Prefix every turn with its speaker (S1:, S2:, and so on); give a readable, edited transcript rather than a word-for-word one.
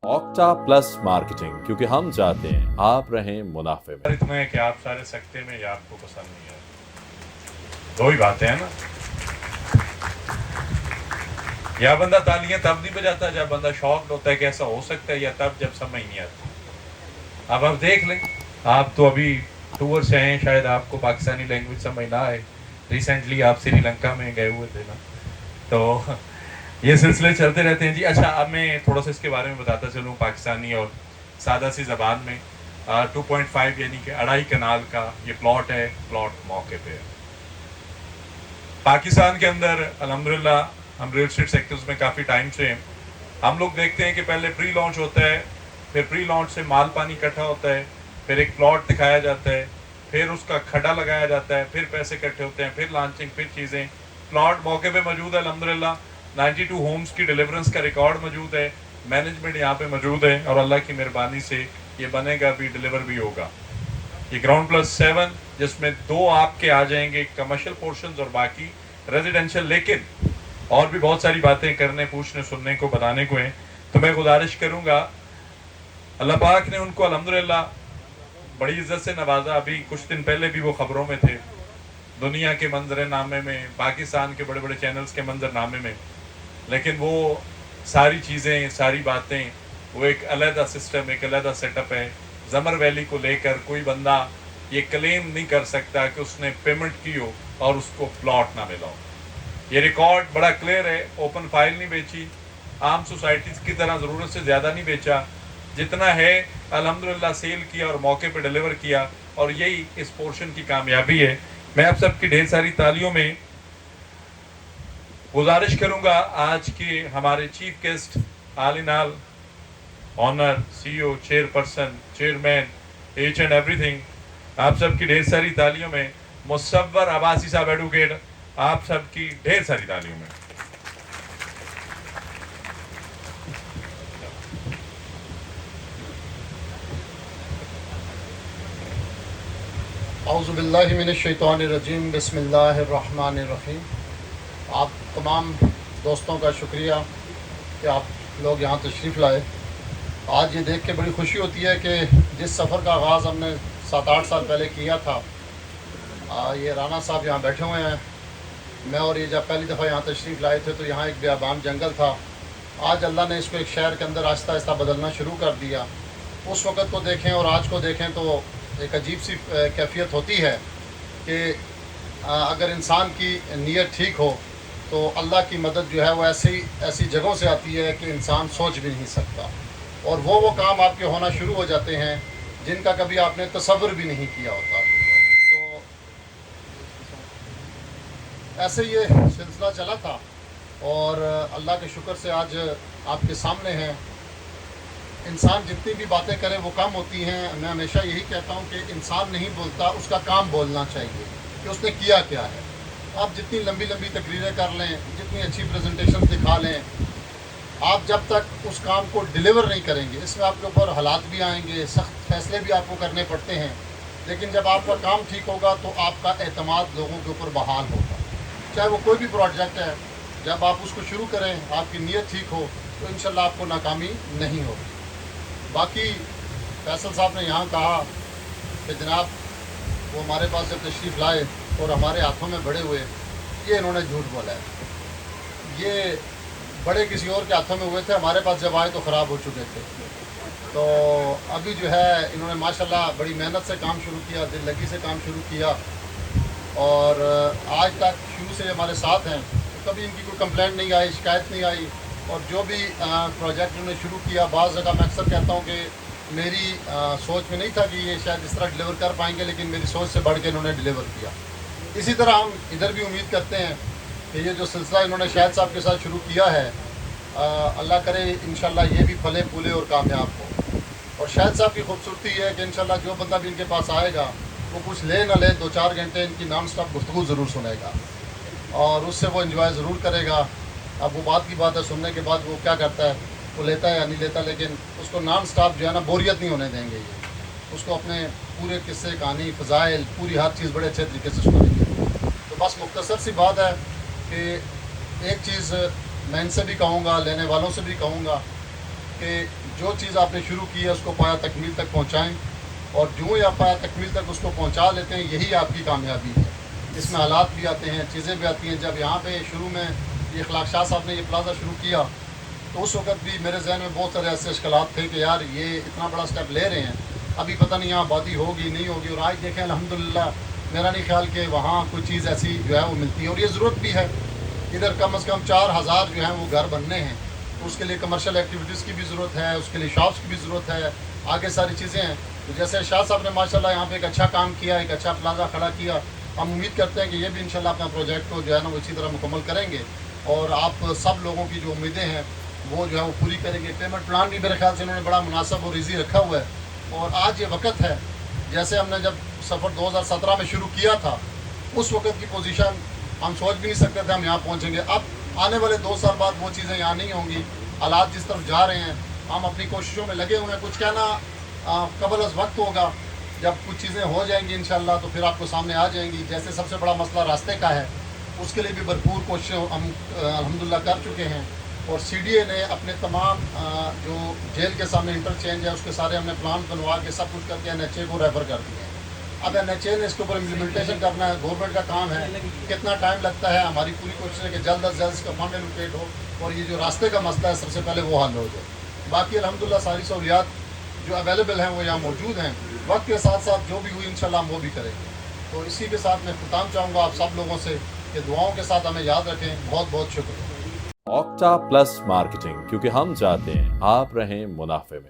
S1: Octa plus marketing, क्योंकि हम चाहते हैं आप रहें मुनाफे में।
S2: इतना है कि आप सारे सकते में या आपको पसंद नहीं है, दो ही बातें हैं ना। या बंदा तालियां तब नहीं बजाता जब बंदा शॉक्ड होता है कि ऐसा हो सकता है, या तब जब समझ नहीं आती। अब आप देख लें, आप तो अभी टूर से हैं, शायद आपको पाकिस्तानी लैंग्वेज समझ ना आए। रिसेंटली आप श्रीलंका में गए हुए थे ना, तो ये सिलसिले चलते रहते हैं जी। अच्छा, अब मैं थोड़ा सा इसके बारे में बताता चलूँ पाकिस्तानी और सादा सी ज़बान में। 2.5 यानी कि 2.5 कनाल का ये प्लॉट है। प्लॉट मौके पे है पाकिस्तान के अंदर। अल्हम्दुलिल्लाह हम रियल एस्टेट सेक्टर्स में काफ़ी टाइम से हैं। हम लोग देखते हैं कि पहले प्री लॉन्च होता है, फिर प्री लॉन्च से माल पानी इकट्ठा होता है, फिर एक प्लॉट दिखाया जाता है, फिर उसका खड्डा लगाया जाता है, फिर पैसे इकट्ठे होते हैं, फिर लॉन्चिंग, फिर चीज़ें। प्लॉट मौके पे मौजूद है अल्हम्दुलिल्लाह। 92 होम्स की डिलीवरेंस का रिकॉर्ड मौजूद है। मैनेजमेंट यहाँ पे मौजूद है और अल्लाह की मेहरबानी से ये बनेगा भी, डिलीवर भी होगा। ये ग्राउंड प्लस 7 जिसमें 2 आपके आ जाएंगे कमर्शियल पोर्शंस और बाकी रेजिडेंशियल। लेकिन और भी बहुत सारी बातें करने, पूछने, सुनने को, बताने को हैं। तो मैं गुजारिश करूँगा, अल्लाह पाक ने उनको अल्हम्दुलिल्लाह बड़ी इज्जत से नवाजा। अभी कुछ दिन पहले भी वो खबरों में थे, दुनिया के मंजरनामे में, पाकिस्तान के बड़े बड़े चैनल्स के मंजरनामे में। लेकिन वो सारी चीज़ें, सारी बातें, वो एक अलहदा सिस्टम, एक अलहदा सेटअप है। जमर वैली को लेकर कोई बंदा ये क्लेम नहीं कर सकता कि उसने पेमेंट की हो और उसको प्लॉट ना मिला हो। ये रिकॉर्ड बड़ा क्लियर है। ओपन फाइल नहीं बेची, आम सोसाइटीज़ की तरह ज़रूरत से ज़्यादा नहीं बेचा, जितना है अल्हम्दुलिल्लाह सेल किया और मौके पे डिलीवर किया, और यही इस पोर्शन की कामयाबी है। मैं आप सबकी ढेर सारी तालियों में गुजारिश करूंगा। आज के हमारे chief guest, all in all honour CEO, chairperson, chairman, H and everything, आप सबकी ढेर सारी तालियों में मुसव्वर अब्बासी साहब एडवोकेट, आप सबकी ढेर सारी तालियों में।
S3: औज़ुबिल्लाहि मिनश्शैतानिर्रजीम, बिस्मिल्लाहिर्रहमानिर्रहीम। आप तमाम दोस्तों का शुक्रिया कि आप लोग यहाँ तशरीफ़ लाए। आज ये देख के बड़ी खुशी होती है कि जिस सफ़र का आगाज़ हमने 7-8 साल पहले किया था, ये राना साहब यहाँ बैठे हुए हैं। मैं और ये जब पहली दफ़ा यहाँ तशरीफ़ लाए थे तो यहाँ एक बियाबान जंगल था। आज अल्लाह ने इसको एक शहर के अंदर आहिस्ता आहिस्ता बदलना शुरू कर दिया। उस वक़्त को देखें और आज को देखें तो एक अजीब सी कैफियत होती है कि अगर इंसान की नीयत ठीक हो तो अल्लाह की मदद जो है वो ऐसी जगहों से आती है कि इंसान सोच भी नहीं सकता, और वो काम आपके होना शुरू हो जाते हैं जिनका कभी आपने तसव्वुर भी नहीं किया होता। तो ऐसे ये सिलसिला चला था और अल्लाह के शुक्र से आज आपके सामने हैं। इंसान जितनी भी बातें करे वो कम होती हैं। मैं हमेशा यही कहता हूँ कि इंसान नहीं बोलता, उसका काम बोलना चाहिए कि उसने किया क्या है। आप जितनी लंबी लंबी तकरीरें कर लें, जितनी अच्छी प्रेजेंटेशन दिखा लें, आप जब तक उस काम को डिलीवर नहीं करेंगे, इसमें आपके ऊपर हालात भी आएंगे, सख्त फैसले भी आपको करने पड़ते हैं, लेकिन जब आपका काम ठीक होगा तो आपका एतमाद लोगों के ऊपर बहाल होगा। चाहे वो कोई भी प्रोजेक्ट है, जब आप उसको शुरू करें, आपकी नीयत ठीक हो तो इंशाल्लाह आपको नाकामी नहीं होगी। बाकी फैसल साहब ने यहाँ कहा कि जनाब वो हमारे पास जब तशरीफ़ लाए और हमारे हाथों में बड़े हुए, ये इन्होंने झूठ बोला है। ये बड़े किसी और के हाथों में हुए थे, हमारे पास जब आए तो ख़राब हो चुके थे। तो अभी जो है इन्होंने माशाल्लाह बड़ी मेहनत से काम शुरू किया, दिल लगी से काम शुरू किया, और आज तक शुरू से हमारे साथ हैं। तो कभी इनकी कोई कंप्लेंट नहीं आई, शिकायत नहीं आई। और जो भी प्रोजेक्ट इन्होंने शुरू किया, बाज़ जगह मैं अक्सर कहता हूँ कि मेरी सोच में नहीं था कि ये शायद इस तरह डिलीवर कर पाएंगे, लेकिन मेरी सोच से बढ़ के इन्होंने डिलीवर किया। इसी तरह हम इधर भी उम्मीद करते हैं कि ये जो सिलसिला इन्होंने शाहिद साहब के साथ शुरू किया है, अल्लाह करे इंशाल्लाह ये भी फले फूले और कामयाब हो। और शाहिद साहब की खूबसूरती है कि इंशाल्लाह जो बंदा भी इनके पास आएगा वो कुछ ले ना ले, 2-4 घंटे इनकी नॉन स्टॉप गुफ्तगू ज़रूर सुनेगा और उससे वो इंजॉय ज़रूर करेगा। अब वो बात की बात है, सुनने के बाद वो क्या करता है, वो लेता है या नहीं लेता, लेकिन उसको नॉन स्टॉप जो है ना बोरियत नहीं होने देंगे। ये उसको अपने पूरे किस्से, कहानी, फ़ज़ाइल, पूरी हर चीज़ बड़े अच्छे तरीके से सुनेंगे। तो बस मुख्तसर सी बात है कि एक चीज़ मैं इनसे भी कहूँगा, लेने वालों से भी कहूँगा कि जो चीज़ आपने शुरू की है उसको पाया तकमील तक पहुँचाएँ, और जो ही आप पाया तकमील तक उसको पहुँचा लेते हैं, यही आपकी कामयाबी है। इसमें हालात भी आते हैं, चीज़ें भी आती हैं। जब यहाँ पे शुरू में ये इखलाक शाह साहब ने ये प्लाजा शुरू किया तो उस वक्त भी मेरे जहन में बहुत सारे ऐसे इश्कलात थे कि यार ये इतना बड़ा स्टेप ले रहे हैं, अभी पता नहीं यहाँ आबादी होगी नहीं होगी। और आज देखें अल्हम्दुलिल्लाह, मेरा नहीं ख्याल कि वहाँ कोई चीज़ ऐसी जो है वो मिलती है, और ये ज़रूरत भी है। इधर कम से कम 4000 जो हैं वो घर बनने हैं, तो उसके लिए कमर्शियल एक्टिविटीज़ की भी ज़रूरत है, उसके लिए शॉप्स की भी ज़रूरत है, आगे सारी चीज़ें हैं। तो जैसे शाह साहब ने माशाल्लाह यहाँ पे एक अच्छा काम किया, एक अच्छा प्लाजा खड़ा किया, हम उम्मीद करते हैं कि ये भी इंशाल्लाह अपना प्रोजेक्ट को जो है ना वो इसी तरह मुकम्मल करेंगे, और आप सब लोगों की जो उम्मीदें हैं वो जो है वो पूरी करेंगे। पेमेंट प्लान भी मेरे ख्याल से उन्होंने बड़ा मुनासिब और ईजी रखा हुआ है। और आज ये वक्त है, जैसे हमने जब सफ़र 2017 में शुरू किया था, उस वक्त की पोजीशन हम सोच भी नहीं सकते थे हम यहाँ पहुँचेंगे। अब आने वाले 2 साल बाद वो चीज़ें यहाँ नहीं होंगी। हालात जिस तरफ जा रहे हैं, हम अपनी कोशिशों में लगे हुए हैं। कुछ कहना कबल अज़ वक्त होगा, जब कुछ चीज़ें हो जाएंगी इंशाल्लाह तो फिर आपको सामने आ जाएंगी। जैसे सबसे बड़ा मसला रास्ते का है, उसके लिए भी भरपूर कोशिशें हम अल्हम्दुलिल्लाह कर चुके हैं। और CDA ने अपने तमाम जो जेल के सामने इंटरचेंज है उसके सारे हमने प्लान बनवा के सब कुछ करके NHA को रेफ़र कर दिया है। अब NHA ने इसके ऊपर इम्प्लीमेंटेशन करना है, गवर्नमेंट का काम है। कितना टाइम लगता है, हमारी पूरी कोशिश है कि जल्द अज जल्द इसका फंड एलोकेट हो और ये जो रास्ते का मसला है सबसे पहले वो हल हो जाए। बाकी अल्हम्दुलिल्लाह सारी सहूलियात जो अवेलेबल हैं वो यहाँ मौजूद हैं। वक्त के साथ साथ जो भी हुई इंशाल्लाह हम वो भी करेंगे। तो इसी के साथ मैं खुताम चाहूँगा आप सब लोगों से कि दुआओं के साथ हमें याद रखें। बहुत बहुत शुक्रिया।
S1: ऑक्टा प्लस मार्केटिंग, क्योंकि हम चाहते हैं आप रहें मुनाफे में।